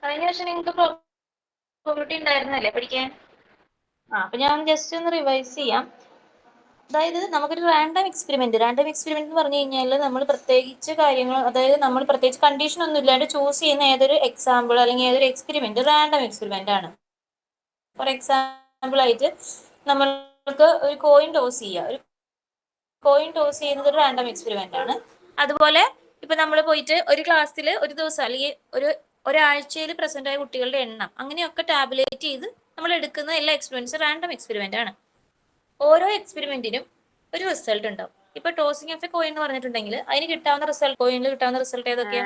കഴിഞ്ഞ വർഷം നിങ്ങൾക്ക് പ്രോബിലിറ്റി ഉണ്ടായിരുന്നല്ലേ പഠിക്കാൻ? അപ്പൊ ഞാൻ ജസ്റ്റ് ഒന്ന് റിവൈസ് ചെയ്യാം. അതായത് നമുക്കൊരു റാൻഡം എക്സ്പെരിമെന്റ് എന്ന് പറഞ്ഞു കഴിഞ്ഞാൽ നമ്മൾ പ്രത്യേകിച്ച് കാര്യങ്ങൾ, അതായത് നമ്മൾ പ്രത്യേകിച്ച് കണ്ടീഷൻ ഒന്നും ഇല്ലാണ്ട് ചൂസ് ചെയ്യുന്ന ഏതൊരു എക്സാമ്പിൾ അല്ലെങ്കിൽ ഏതൊരു എക്സ്പെരിമെന്റ് റാൻഡം എക്സ്പെരിമെന്റ് ആണ്. ഫോർ എക്സാമ്പിൾ ആയിട്ട് നമ്മൾക്ക് ഒരു കോയിൻ ടോസ് ചെയ്യുക. ഒരു കോയിൻ ടോസ് ചെയ്യുന്നത് ഒരു റാൻഡം എക്സ്പെരിമെന്റ് ആണ്. അതുപോലെ ഇപ്പൊ നമ്മൾ പോയിട്ട് ഒരു ക്ലാസ്സിൽ ഒരു ദിവസം അല്ലെങ്കിൽ ഒരാഴ്ചയിൽ പ്രസന്റ് ആയ കുട്ടികളുടെ എണ്ണം അങ്ങനെയൊക്കെ ടാബുലേറ്റ് ചെയ്ത് നമ്മൾ എടുക്കുന്ന എല്ലാ എക്സ്പെരിമെന്റ്സും റാൻഡം എക്സ്പെരിമെന്റ് ആണ്. ഓരോ എക്സ്പെരിമെന്റിനും ഒരു റിസൾട്ട് ഉണ്ടാവും. ഇപ്പൊ ടോസിംഗ് ഓഫ് എ കോയിൻ എന്ന് പറഞ്ഞിട്ടുണ്ടെങ്കിൽ അതിന് കിട്ടാവുന്ന റിസൾട്ട്, കോയിനിൽ കിട്ടാവുന്ന റിസൾട്ട് ഏതൊക്കെയാ?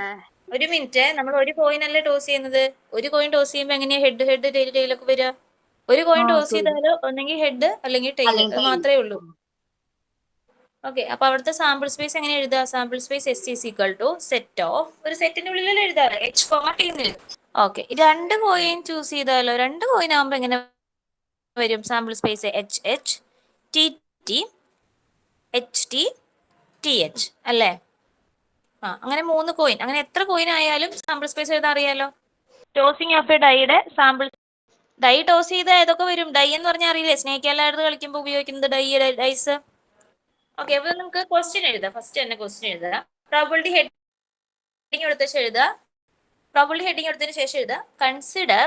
ഒരു മിനിറ്റ്, നമ്മൾ ഒരു കോയിൻ അല്ലേ ടോസ് ചെയ്യുന്നത്. ഒരു കോയിൻ ടോസ് ചെയ്യുമ്പോൾ എങ്ങനെയാ ഹെഡ് ഹെഡ് ടെയിൽ ടെയിലൊക്കെ വരിക? ഒരു കോയിൻ ടോസ് ചെയ്താലോ ഒന്നെങ്കിൽ ഹെഡ് അല്ലെങ്കിൽ ടെയിൽ, അത് മാത്രമേ ഉള്ളൂ. ഓക്കെ, അപ്പൊ അവിടുത്തെ സാമ്പിൾ സ്പേസ് എങ്ങനെ എഴുതുക? Sample space S is equal to set of, ഒരു സെറ്റിന്റെ ഉള്ളിലല്ലേ എഴുതാറ്, എച്ച് കോമ ടി എന്ന് എഴുതും. ഓക്കെ, രണ്ട് കോയിൻ ചൂസ് ചെയ്താലോ? രണ്ട് കോയിൻ ആകുമ്പോൾ എങ്ങനെ വരും? Sample space H H T T H T T H അല്ലേ? അങ്ങനെ മൂന്ന് കോയിൻ, അങ്ങനെ എത്ര കോയിൻ ആയാലും സാമ്പിൾ സ്പേസ് എഴുതാൻ അറിയാലോ. ടോസിംഗ് ഓഫ് എ ഡൈയുടെ സാമ്പിൾ, ഡൈ ടോസ് ചെയ്ത ഏതൊക്കെ വരും? ഡൈ എന്ന് പറഞ്ഞാൽ അറിയില്ലേ, സ്നേക്ക് എല്ലായിടത്ത് കളിക്കുമ്പോൾ ഉപയോഗിക്കുന്നത് ഡൈസ്. ഓക്കെ, അപ്പൊ നമുക്ക് ക്വസ്റ്റ്യൻ എഴുതാം. ഫസ്റ്റ് തന്നെ ക്വസ്റ്റ്യൻ എഴുതുക. പ്രോബിലിറ്റി ഹെഡിങ് എടുത്ത ശേഷം എഴുതുക. പ്രോബിലിറ്റി ഹെഡിങ് എടുത്തതിന് ശേഷം എഴുതുക consider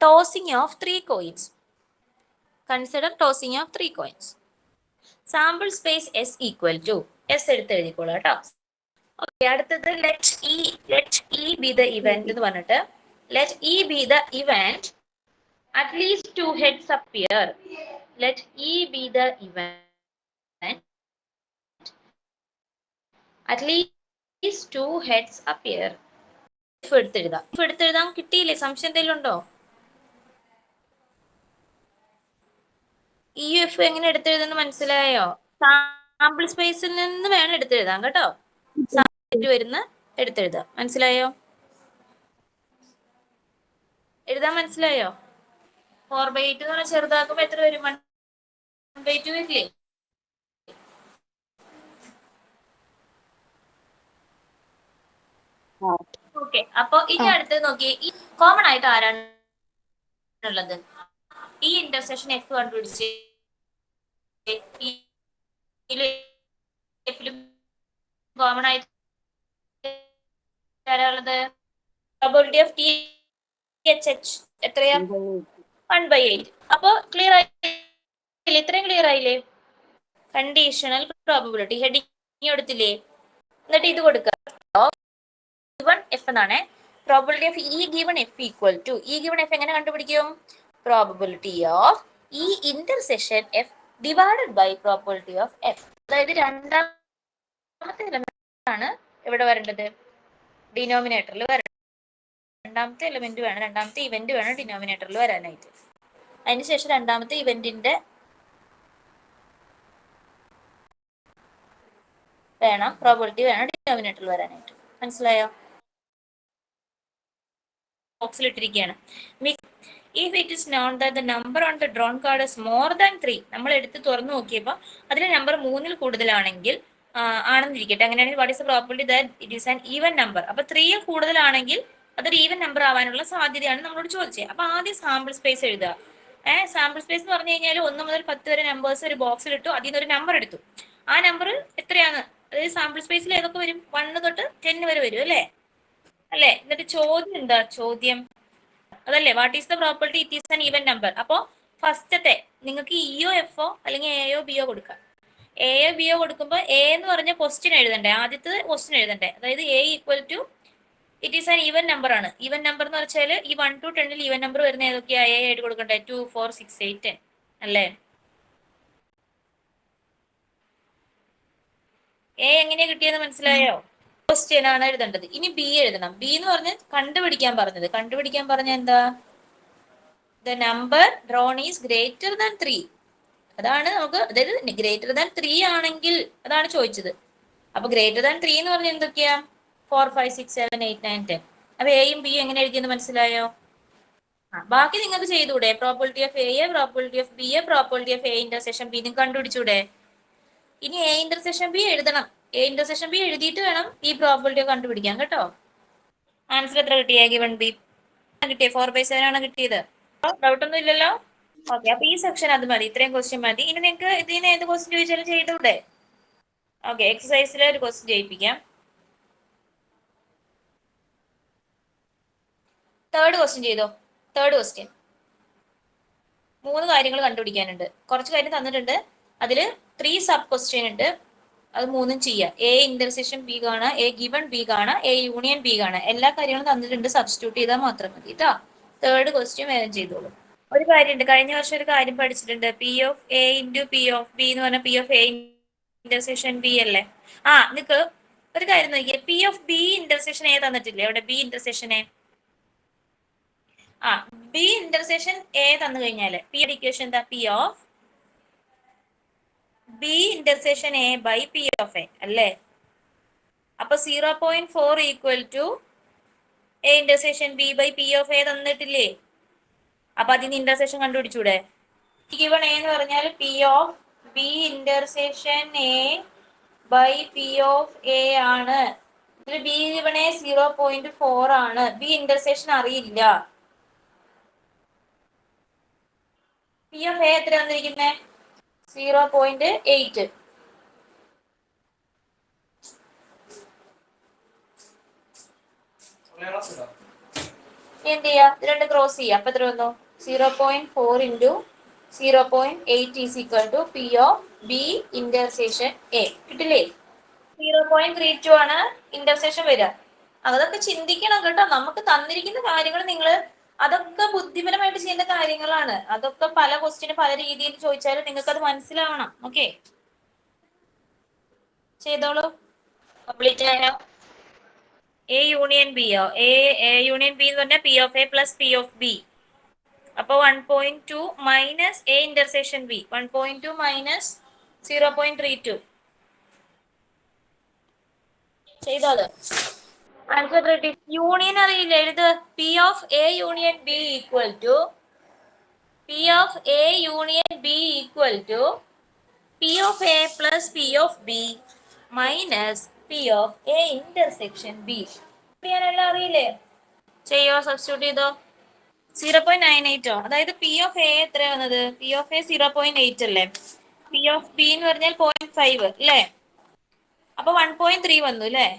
tossing of 3 coins. Consider tossing of 3 coins. Sample space S equal to, S എടുത്ത് എഴുതിക്കോളൂ കേട്ടോ. ഓക്കെ, അടുത്തത് let E be the event എന്ന് പറഞ്ഞിട്ട്, let E be the event at least 2 heads appear. Let E be the event. At least 2 heads appear. എടുത്തെഴുതാം. കിട്ടിയില്ലേ? സംശയം എന്തെങ്കിലും ഉണ്ടോ? ഇ എഫ് എങ്ങനെ എടുത്തെഴുതുന്ന മനസ്സിലായോ? സാമ്പിൾ സ്പേസിൽ നിന്ന് വേണം എടുത്തെഴുതാം കേട്ടോ. സാമ്പിൾ വരുന്ന എടുത്തെഴുതാം. മനസ്സിലായോ? എഴുതാൻ മനസ്സിലായോ? 4/8 എന്ന് പറഞ്ഞാൽ ചെറുതാക്കുമ്പോ എത്ര വരും? 1/2 വരില്ലേ? ഓക്കെ, അപ്പൊ ഇനി അടുത്തത് നോക്കിയേ, ഈ കോമൺ ആയിട്ട് ആരാണ് ഉള്ളത്? ഈ ഇന്റർസെക്ഷൻ എഫ് കണ്ടുപിടിച്ച് കോമൺ ആയിട്ട് ആരാളുള്ളത്? Probability of T H H എത്രയാ? 1/8. അപ്പൊ ക്ലിയർ ആയില്ലേ? ഇത്രയും ക്ലിയർ ആയില്ലേ? കണ്ടീഷണൽ പ്രോബിലിറ്റി ഹെഡിങ് എടുത്തില്ലേ? എന്നിട്ട് ഇത് കൊടുക്കുക, എഫ് എന്നാണ്. Probability of E given F equal to, E given F എങ്ങനെ കണ്ടുപിടിക്കും? Probability of E intersection F divided by probability of F. അതായത് രണ്ടാമത്തെ എലമെന്റ് ആണ് ഇവിടെ വരേണ്ടത്, ഡിനോമിനേറ്ററിൽ വരണം. രണ്ടാമത്തെ എലമെന്റ് വേണം, രണ്ടാമത്തെ ഇവന്റ് വേണം ഡിനോമിനേറ്ററിൽ വരാനായിട്ട്. അതിനുശേഷം രണ്ടാമത്തെ ഇവന്റിന്റെ വേണം, പ്രോബിലിറ്റി വേണം ഡിനോമിനേറ്ററിൽ വരാനായിട്ട്. മനസ്സിലായോ? ബോക്സിൽ ഇട്ടിരിക്കുകയാണ്. If it is known that the number on the drawn card is more than 3, നമ്മൾ എടുത്ത് തുറന്നു നോക്കിയപ്പോൾ അതിലെ നമ്പർ 3-ൽ കൂടുതലാണെങ്കിൽ ആണെന്നിരിക്കട്ടെ, അങ്ങനെയാണെങ്കിൽ what is the probability that it is an even number? അപ്പൊ 3-ൽ കൂടുതലാണെങ്കിൽ അതൊരു ഈവൻ നമ്പർ ആവാനുള്ള സാധ്യതയാണ് നമ്മളോട് ചോദിച്ചത്. അപ്പൊ ആദ്യം സാമ്പിൾ സ്പേസ് എഴുതുക. സാമ്പിൾ സ്പേസ് എന്ന് പറഞ്ഞു കഴിഞ്ഞാൽ 1 മുതൽ 10 വരെ നമ്പേഴ്സ് ഒരു ബോക്സിൽ ഇട്ടു, അതിൽ നിന്ന് ഒരു നമ്പർ എടുത്തു. ആ നമ്പർ എത്രയാണ്? അതായത് സാമ്പിൾ സ്പേസിൽ ഏതൊക്കെ വരും? 1 തൊട്ട് 10 വരെ വരും അല്ലേ? എന്നിട്ട് ചോദ്യം എന്താ? ചോദ്യം അതല്ലേ, what is the probability it is an even number. അപ്പോ ഫസ്റ്റത്തെ നിങ്ങൾക്ക് ഇയോ എഫോ അല്ലെങ്കിൽ എയോ ബിയോ കൊടുക്കാം. എയോ ബിയോ കൊടുക്കുമ്പോൾ എ എന്ന് പറഞ്ഞ ക്വസ്റ്റ്യൻ എഴുതണ്ടേ, ആദ്യത്തെ ക്വസ്റ്റ്യൻ എഴുതണ്ടേ. അതായത് A equal to it is an even number ആണ്. ഈവൻ നമ്പർ എന്ന് വെച്ചാൽ ഈ 1 to 10 ഈവൻ നമ്പർ വരുന്ന ഏതൊക്കെയാ? എ ആയിട്ട് കൊടുക്കണ്ടേ? 2, 4, 6, 8, 10 അല്ലേ? എ എങ്ങനെയാ കിട്ടിയെന്ന് മനസ്സിലായോ? ക്വസ്റ്റ്യൻ ആണ് എഴുതേണ്ടത്. ഇനി ബി എഴുതണം. ബി എന്ന് പറഞ്ഞ് കണ്ടുപിടിക്കാൻ പറഞ്ഞത്. കണ്ടുപിടിക്കാൻ പറഞ്ഞ എന്താ? The number drone is greater than 3. അതാണ് നമുക്ക്, അതായത് ഗ്രേറ്റർ ദാൻ 3 ആണെങ്കിൽ അതാണ് ചോദിച്ചത്. അപ്പൊ ഗ്രേറ്റർ ദാൻ 3 എന്ന് പറഞ്ഞാൽ എന്തൊക്കെയാ? 4, 5, 6, 7, 8, 9, 10. അപ്പൊ എയും ബി എങ്ങനെ എഴുതിയെന്ന് മനസ്സിലായോ? ബാക്കി നിങ്ങൾക്ക് ചെയ്തൂടെ? Probability of A, probability of B, probability of A intersection B നിങ്ങൾക്ക് കണ്ടുപിടിച്ചൂടെ? ഇനി എ ഇന്റർസെക്ഷൻ ബി എഴുതണം. എ ഇന്റർസെക്ഷൻ ബി എഴുതിയിട്ട് വേണം ഈ പ്രോബിലിറ്റി കണ്ടുപിടിക്കാൻ കേട്ടോ. ആൻസർ എത്ര കിട്ടി? എ ഗിവൺ ബി കിട്ടിയത് 4/7 ആണ് കിട്ടിയത്. ഡൗട്ട് ഒന്നും ഇല്ലല്ലോ? ഓക്കെ, അപ്പൊ ഈ സെക്ഷൻ അത് മതി, ഇത്രയും ക്വസ്റ്റ്യൻ മതി. ഇനി നിങ്ങൾക്ക് ഇതിന് ഏത് ക്വസ്റ്റ്യൻ ചോദിച്ചാലും ചെയ്തൂടെ? ഓക്കെ, എക്സസൈസിലെ ഒരു ക്വസ്റ്റ്യൻ ചെയ്യിപ്പിക്കാം. തേർഡ് ക്വസ്റ്റ്യൻ ചെയ്തോ. തേർഡ് ക്വസ്റ്റ്യൻ 3 കാര്യങ്ങൾ കണ്ടുപിടിക്കാനുണ്ട്. കുറച്ച് കാര്യം തന്നിട്ടുണ്ട്, അതിൽ 3 സബ് ക്വസ്റ്റ്യൻ ഉണ്ട്. അത് 3ഉം ചെയ്യാം. എ ഇന്റർസെക്ഷൻ ബി കാണാം, എ ഗിവൺ ബി കാണാം, എ യൂണിയൻ ബി കാണാം. എല്ലാ കാര്യങ്ങളും തന്നിട്ടുണ്ട്, സബ്സ്റ്റിറ്റ്യൂട്ട് ചെയ്താൽ മാത്രം മതി കേട്ടോ. തേർഡ് ക്വസ്റ്റ്യൻ വേഗം ചെയ്തോളൂ. ഒരു കാര്യമുണ്ട്, കഴിഞ്ഞ വർഷം ഒരു കാര്യം പഠിച്ചിട്ടുണ്ട്, P of A into P of B എന്ന് പറഞ്ഞാൽ P of A intersection B അല്ലേ? നിക്ക് ഒരു കാര്യം നോക്കിയേ, P of B intersection A തന്നിട്ടില്ലേ അവിടെ? B intersection A, B intersection A തന്നു കഴിഞ്ഞാല് പിയുടെ ഇക്വേഷൻ എന്താ? P of B intersection A by P of A അല്ലേ? അപ്പൊ 0.4 equal to A intersection B by P of A തന്നിട്ടില്ലേ? അപ്പൊ അതിന് ഇന്റർസെക്ഷൻ കണ്ടുപിടിച്ചൂടെ? ഗിവൺ എ എന്ന് പറഞ്ഞാൽ P of B intersection A by P of A ആണ്. ഇതിൽ ബി ഗിവൺ എ 0.4 ആണ്. ബി ഇന്റർസെക്ഷൻ അറിയില്ല. പി ഓഫ് എ എത്ര വന്നിരിക്കുന്നത്? 0.8. എന്ത് ചെയ്യാ? രണ്ട് ക്രോസ് ചെയ്യാം. അപ്പൊ എത്ര വന്നു? 0.4 into 0.8 is equal to P of B intersection A. കിട്ടില്ലേ? 0.32 ആണ് ഇന്റർസെക്ഷൻ വരിക. അതൊക്കെ ചിന്തിക്കണം കേട്ടോ. നമുക്ക് തന്നിരിക്കുന്ന കാര്യങ്ങൾ നിങ്ങൾ അതൊക്കെ ബുദ്ധിപരമായിട്ട് ചെയ്യുന്ന കാര്യങ്ങളാണ്. അതൊക്കെ പല ക്വസ്റ്റ്യന് പല രീതിയിൽ ചോദിച്ചാലും നിങ്ങൾക്ക് അത് മനസ്സിലാവണം. ഓക്കെ, ചെയ്തോളൂ. കംപ്ലീറ്റ് ആയോ? എ യൂണിയൻ ബിയോ? എ യൂണിയൻ ബി എന്ന് പറഞ്ഞാൽ P of A plus P of B. അപ്പൊ 1.2 minus A intersection B. 1.2 minus 0.32. ചെയ്തോളൂ. ആൻസർ കിട്ടി. യൂണിയൻ അറിയില്ല, എഴുത്. P of A union B equal to P of A union B equal to P of A plus P of B minus P of A intersection B. ചെയ്യാനെല്ലാം അറിയില്ലേ? ചെയ്യോ, substitute ചെയ്തോ. 0.98. അതായത് P of A എത്ര വന്നത്? P of A 0.8 അല്ലേ? P of B എന്ന് പറഞ്ഞാൽ 0.5 അല്ലേ? അപ്പൊ 1.3 വന്നു അല്ലേ?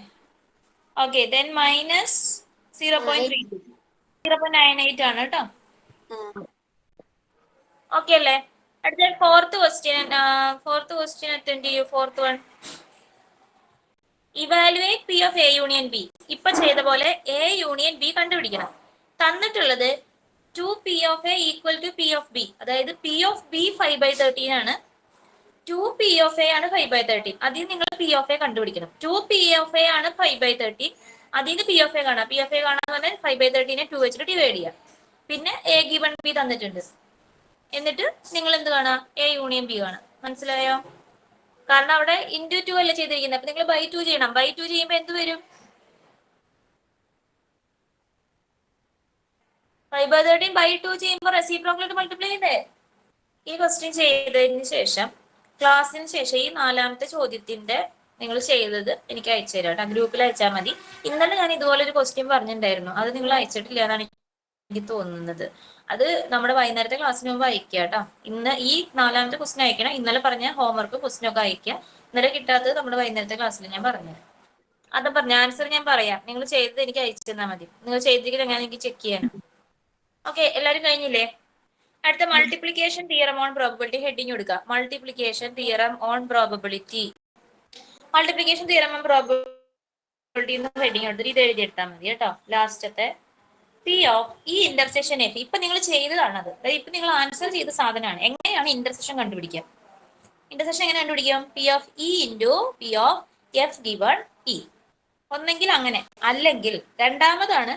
Okay, then minus 0.32. 0.98 ആണ് കേട്ടോ. ഓക്കെ അല്ലേ? അടുത്ത ഫോർത്ത് ക്വസ്റ്റ്യൻ അറ്റൻഡ് ചെയ്യൂ. Fourth one, evaluate P of A union B. ഇപ്പൊ ചെയ്ത പോലെ എ യൂണിയൻ ബി കണ്ടുപിടിക്കണം. തന്നിട്ടുള്ളത് 2 of A equal to P of B. അതായത് പി ഓഫ് ബി 5/13 ആണ്, 2 ഓഫ് എ ആണ് 5/13. അതിൽ നിങ്ങൾ പി ഓഫ് എ കണ്ടുപിടിക്കണം. 2 ഓഫ് എ ആണ് 5/13. അതിന് പി ഓഫ് എ കാണാം. പി ഓഫ് എ കാണാന്ന് പറഞ്ഞാൽ 5/13 2 വെച്ചിട്ട് ഡിവൈഡ് ചെയ്യാം. പിന്നെ എ ഗിവൺ ബി തന്നിട്ടുണ്ട്. എന്നിട്ട് നിങ്ങൾ എന്ത് കാണാം? എ യൂണിയൻ ബി കാണാം. മനസ്സിലായോ? കാരണം അവിടെ ഇൻറ്റു 2 അല്ലേ ചെയ്തിരിക്കുന്നത്. അപ്പൊ നിങ്ങൾ ബൈ 2 ചെയ്യണം. ബൈ 2 ചെയ്യുമ്പോൾ എന്ത് വരും? 5/13 ബൈ 2 ചെയ്യുമ്പോൾ റെസിപ്രോക്കലായിട്ട് മൾട്ടിപ്ലൈ ചെയ്തേ. ഈ ക്വസ്റ്റ്യൻ ചെയ്തതിന് ശേഷം ക്ലാസ്സിന് ശേഷം ഈ 4ാമത്തെ ചോദ്യത്തിന്റെ നിങ്ങൾ ചെയ്തത് എനിക്ക് അയച്ചു തരാം കേട്ടോ. ഗ്രൂപ്പിൽ അയച്ചാൽ മതി. ഇന്നലെ ഞാൻ ഇതുപോലെ ഒരു ക്വസ്റ്റ്യൻ പറഞ്ഞിട്ടുണ്ടായിരുന്നു, അത് നിങ്ങൾ അയച്ചിട്ടില്ല എന്നാണ് എനിക്ക് തോന്നുന്നത്. അത് നമ്മുടെ വൈകുന്നേരത്തെ ക്ലാസ്സിന് മുമ്പ് അയക്കുക കേട്ടോ. ഇന്ന് ഈ 4ാമത്തെ ക്വസ്റ്റ്യൻ അയക്കണം. ഇന്നലെ പറഞ്ഞ ഹോംവർക്ക് ക്വസ്റ്റ്യൻ ഒക്കെ അയക്കുക. ഇന്നലെ കിട്ടാത്തത് നമ്മുടെ വൈകുന്നേരത്തെ ക്ലാസ്സിൽ ഞാൻ പറഞ്ഞു. അത് പറഞ്ഞ ആൻസർ ഞാൻ പറയാം. നിങ്ങൾ ചെയ്തത് എനിക്ക് അയച്ചു തന്നാൽ മതി. നിങ്ങൾ ചെയ്തിരിക്കില്ല ഞാൻ എനിക്ക് ചെക്ക് ചെയ്യാനും. ഓക്കെ, എല്ലാവരും കഴിഞ്ഞില്ലേ? അടുത്ത multiplication theorem on probability heading കൊടുക്കുക. Multiplication theorem on probability. Multiplication theorem on probability heading എടുത്തിട്ട് ഇത് എഴുതിയെടുത്താൽ മതി കേട്ടോ. ലാസ്റ്റത്തെ P of E intersection F. ഇപ്പൊ നിങ്ങൾ ചെയ്തതാണത്. അതായത് ഇപ്പൊ നിങ്ങൾ ആൻസർ ചെയ്ത സാധനമാണ്. എങ്ങനെയാണ് ഇന്റർസെക്ഷൻ കണ്ടുപിടിക്കുക? ഇന്റർസെക്ഷൻ എങ്ങനെ കണ്ടുപിടിക്കും? P of E into P of F given E. ഒന്നെങ്കിൽ അങ്ങനെ, അല്ലെങ്കിൽ രണ്ടാമതാണ്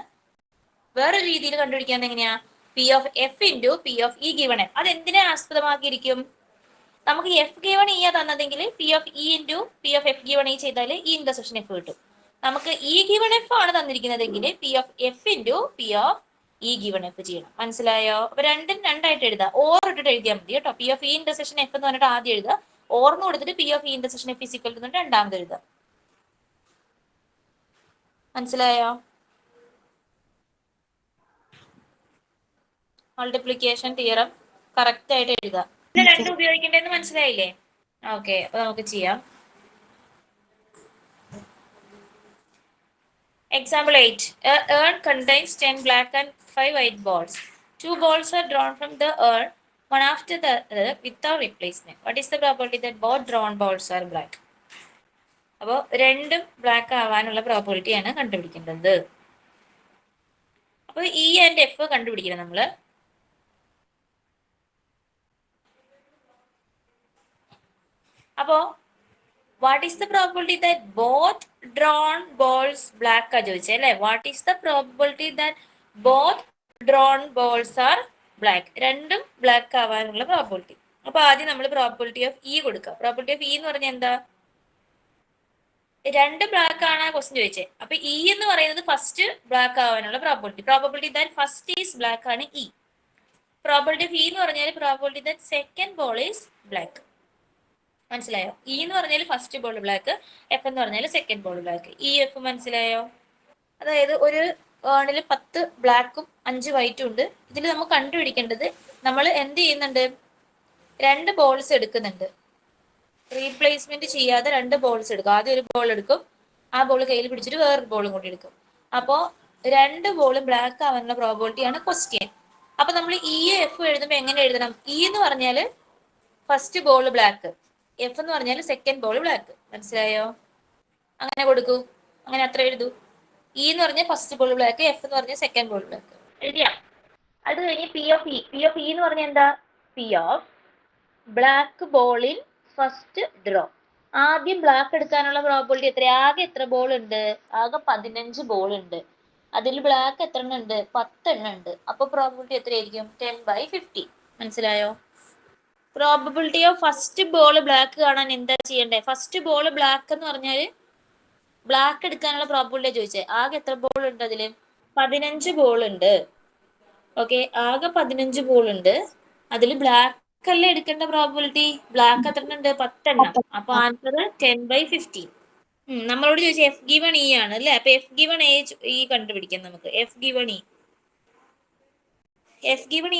വേറൊരു രീതിയിൽ കണ്ടുപിടിക്കാൻ. എങ്ങനെയാ? P of F into P of E given F. അത് എന്തിനെ ആസ്പദമാക്കിയിരിക്കും? നമുക്ക് എഫ് ഗിവൺ ഇ തന്നതെങ്കിൽ P of E into P of F given E ചെയ്താൽ ഈ ഇന്റർസെക്ഷൻ എഫ് കിട്ടും. നമുക്ക് ഇ ഗിവൺ എഫ് ആണ് തന്നിരിക്കുന്നതെങ്കിൽ P of F into P of E given F ചെയ്യണം. മനസ്സിലായോ? അപ്പൊ രണ്ടും രണ്ടായിട്ട് എഴുതാം. ഓർ ഇട്ടിട്ട് എഴുതിയാൽ മതി കേട്ടോ. P of E intersection F എന്ന് പറഞ്ഞിട്ട് ആദ്യം എഴുതുക. ഓർന്ന് കൊടുത്തിട്ട് P of E intersection F is equal എന്ന് രണ്ടാമത് എഴുതാം. മനസ്സിലായോ? മൾട്ടിപ്ലിക്കേഷൻ തിയറം കറക്റ്റ് ആയിട്ട് എഴുതുക. രണ്ടും ഉപയോഗിക്കേണ്ടതെന്ന് മനസ്സിലായില്ലേ? ഓക്കെ, അപ്പൊ നമുക്ക് ചെയ്യാം. Example 8. A urn contains 10 black and 5 white balls. 2 balls are drawn from the urn, one after the other without replacement. What is the probability that both drawn balls are black? അപ്പോൾ രണ്ടും black ആവാനുള്ള പ്രോബിലിറ്റിയാണ് കണ്ടുപിടിക്കേണ്ടത്. അപ്പോൾ E and F കണ്ടുപിടിക്കണം നമ്മൾ. അപ്പോൾ what is the probability that both drawn balls black ആ ചോദിച്ചേ അല്ലേ? What is the probability that both drawn balls are black? രണ്ടും ബ്ലാക്ക് ആവാനുള്ള പ്രോബിലിറ്റി. അപ്പൊ ആദ്യം നമ്മൾ പ്രോബിലിറ്റി ഓഫ് ഇ കൊടുക്കുക. പ്രോബിലിറ്റി ഓഫ് ഇ എന്ന് പറഞ്ഞാൽ എന്താ? രണ്ട് ബ്ലാക്ക് ആണ് ക്വസ്റ്റ്യൻ ചോദിച്ചത്. അപ്പൊ ഇ എന്ന് പറയുന്നത് ഫസ്റ്റ് ബ്ലാക്ക് ആവാനുള്ള probability. Probability that first is black ആണ് ഇ. പ്രോബിലിറ്റി ഓഫ് ഇ എന്ന് പറഞ്ഞാൽ probability that second ball is black. മനസ്സിലായോ? ഇ എന്ന് പറഞ്ഞാൽ ഫസ്റ്റ് ബോൾ ബ്ലാക്ക്, എഫ് എന്ന് പറഞ്ഞാൽ second ball black. E F മനസ്സിലായോ? അതായത് ഒരു ഏണിൽ 10 ബ്ലാക്കും 5 വൈറ്റും ഉണ്ട്. ഇതിൽ നമുക്ക് കണ്ടുപിടിക്കേണ്ടത്, നമ്മൾ എന്ത് ചെയ്യുന്നുണ്ട്? 2 ബോൾസ് എടുക്കുന്നുണ്ട്. റീപ്ലേസ്മെന്റ് ചെയ്യാതെ 2 ബോൾസ് എടുക്കും. ആദ്യം ഒരു ബോൾ എടുക്കും, ആ ബോൾ കയ്യിൽ പിടിച്ചിട്ട് വേറൊരു ബോളും കൂടി എടുക്കും. അപ്പോൾ 2 ബോളും ബ്ലാക്ക് ആവാനുള്ള പ്രോബിലിറ്റിയാണ് ക്വസ്റ്റ്യൻ. അപ്പൊ നമ്മൾ ഇ എഫ് എഴുതുമ്പോൾ എങ്ങനെ എഴുതണം? ഇ എന്ന് പറഞ്ഞാൽ ഫസ്റ്റ് ബോൾ ബ്ലാക്ക്, എഫ് എന്ന് പറഞ്ഞാൽ സെക്കൻഡ് ബോൾ ബ്ലാക്ക്. മനസ്സിലായോ? അങ്ങനെ കൊടുക്കൂ, അങ്ങനെ അത്ര എഴുതൂ. ഇ എന്ന് പറഞ്ഞാൽ ഫസ്റ്റ് ബോൾ ബ്ലാക്ക്, എഫ് എന്ന് പറഞ്ഞാൽ സെക്കൻഡ് ബോൾ ബ്ലാക്ക്. എഴുതിയാ? അത് കഴിഞ്ഞ് P of E. P of E എന്ന് പറഞ്ഞാൽ എന്താ? P of black ബോളിൻ first draw. ആദ്യം ബ്ലാക്ക് എടുക്കാനുള്ള പ്രോബിലിറ്റി എത്ര? ആകെ എത്ര ബോൾ ഉണ്ട്? ആകെ 15 ബോൾ ഉണ്ട്. അതിൽ ബ്ലാക്ക് എത്ര എണ്ണം ഉണ്ട്? 10 എണ്ണം ഉണ്ട്. അപ്പൊ പ്രോബിലിറ്റി എത്രയായിരിക്കും? 10/50. മനസ്സിലായോ? Probability of first ball black കാണാൻ എന്താ ചെയ്യണ്ടേ? ഫസ്റ്റ് ബോൾ ബ്ലാക്ക് എന്ന് പറഞ്ഞാല് ബ്ലാക്ക് എടുക്കാനുള്ള പ്രോബിലിറ്റി ചോദിച്ചത്. ആകെ എത്ര ബോൾ ഉണ്ട്? അതില് 15 ബോൾ ഉണ്ട്. ഓക്കെ, ആകെ 15 ബോൾ ഉണ്ട്. അതിൽ ബ്ലാക്ക് അല്ലേ എടുക്കേണ്ട പ്രോബിലിറ്റി? ബ്ലാക്ക് എത്ര ഉണ്ട്? 10 എണ്ണം. അപ്പൊ ആൻസർ 10/15. നമ്മളോട് ചോദിച്ച എഫ് ഗിവൺ ഇ ആണ് അല്ലെ? അപ്പൊ എഫ് ഗിവൺ ഇ കണ്ടുപിടിക്കാം നമുക്ക്. എഫ് ഗിവൺ ഇ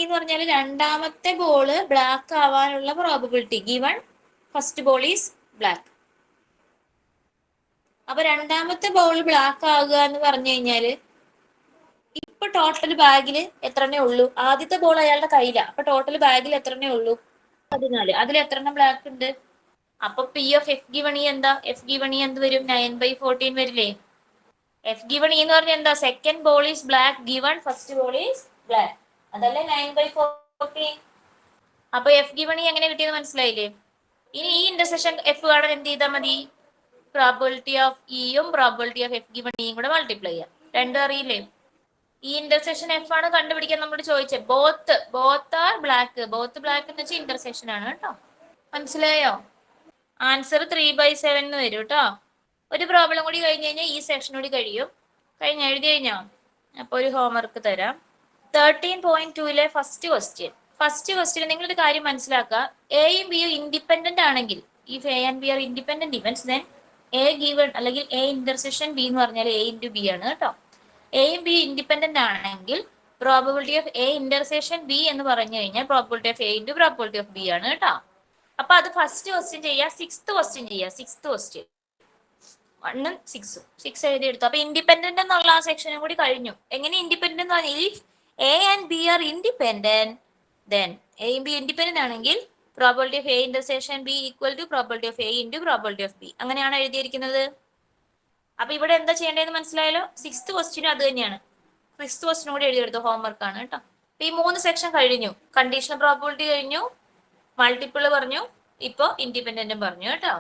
എന്ന് പറഞ്ഞാൽ രണ്ടാമത്തെ ബോള് ബ്ലാക്ക് ആവാനുള്ള probability. Given first ball is black. അപ്പൊ രണ്ടാമത്തെ ബോൾ ബ്ലാക്ക് ആവുക എന്ന് പറഞ്ഞു കഴിഞ്ഞാല് ഇപ്പൊ ടോട്ടൽ ബാഗിൽ എത്ര എണ്ണേ ഉള്ളൂ? ആദ്യത്തെ ബോൾ അയാളുടെ കയ്യിലാണ്. അപ്പൊ ടോട്ടൽ ബാഗിൽ എത്ര എണ്ണേ ഉള്ളൂ? 14. അതിൽ എത്ര എണ്ണം ബ്ലാക്ക് ഉണ്ട്? അപ്പൊ P of F given E എന്താ? എഫ് ഗിവൺ ഇ എന്ത് വരും? 9/14 വരില്ലേ? എഫ് ഗിവൺ ഇ എന്ന് പറഞ്ഞാൽ എന്താ? Second ball is black, given first ball is black. അതല്ലേ 9/14. അപ്പൊ എഫ് ഗിവൺ ഇ എങ്ങനെ കിട്ടിയെന്ന് മനസ്സിലായില്ലേ? ഇനി ഈ ഇന്റർസെക്ഷൻ എഫ് കാണാൻ എന്ത് ചെയ്താൽ മതി? പ്രോബിലിറ്റി ഓഫ് ഇയും പ്രോബിലിറ്റി ഓഫ് എഫ് ഗിവൺ ഇയും കൂടെ മൾട്ടിപ്ലൈ ചെയ്യാം. രണ്ടും അറിയില്ലേ? ഈ ഇന്റർസെക്ഷൻ എഫ് ആണ് കണ്ടുപിടിക്കാൻ നമ്മളോട് ചോദിച്ചത്. Both are black. Both black എന്ന് വെച്ചാൽ ഇന്റർസെക്ഷൻ ആണ് കേട്ടോ. മനസ്സിലായോ? ആൻസർ 3/7 എന്ന് വരും കേട്ടോ. ഒരു പ്രോബ്ലം കൂടി കഴിഞ്ഞ് കഴിഞ്ഞാൽ ഈ സെക്ഷൻ കൂടി കഴിയും. എഴുതി കഴിഞ്ഞോ? അപ്പൊ ഒരു ഹോംവർക്ക് തരാം. 13.2 ഫസ്റ്റ് ക്വസ്റ്റ്യൻ നിങ്ങളൊരു കാര്യം മനസ്സിലാക്കുക. എയും ബിയും ഇൻഡിപെൻഡന്റ് ആണെങ്കിൽ, if A and B are independent events, then A given അല്ലെങ്കിൽ എ ഇന്റർസെക്ഷൻ ബി എന്ന് പറഞ്ഞാൽ എ ഇൻറ്റു ബി ആണ് കേട്ടോ. എയും ബി ഇൻഡിപെൻഡന്റ് ആണെങ്കിൽ probability of A intersection B എന്ന് പറഞ്ഞു കഴിഞ്ഞാൽ probability of A into probability of B ആണ് കേട്ടോ. അപ്പൊ അത് ഫസ്റ്റ് ക്വസ്റ്റ്യൻ ചെയ്യാം. സിക്സ്ത് ക്വസ്റ്റ്യൻ 1 6 എഴുതി എടുത്തു. അപ്പൊ ഇൻഡിപെൻഡന്റ് എന്നുള്ള ആ സെക്ഷനും കൂടി കഴിഞ്ഞു. എങ്ങനെ ഇൻഡിപെൻഡന്റ് എന്ന് പറഞ്ഞാൽ if A and B are independent, then എയും ബി ഇൻഡിപെൻഡന്റ് ആണെങ്കിൽ probability of A intersection B equal to probability of A into probability of B. അങ്ങനെയാണ് എഴുതിയിരിക്കുന്നത്. അപ്പൊ ഇവിടെ എന്താ ചെയ്യേണ്ടതെന്ന് മനസ്സിലായല്ലോ? സിക്സ്ത് ക്വസ്റ്റ്യനും അത് തന്നെയാണ്. സിക്സ്ത് ക്വസ്റ്റ്യനും കൂടി എഴുതിയെടുത്തു. ഹോംവർക്ക് ആണ് കേട്ടോ. ഈ 3 സെക്ഷൻ കഴിഞ്ഞു. കണ്ടീഷണൽ പ്രോബിലിറ്റി കഴിഞ്ഞു, മൾട്ടിപ്പിൾ പറഞ്ഞു, ഇപ്പൊ ഇൻഡിപെൻഡന്റും പറഞ്ഞു കേട്ടോ.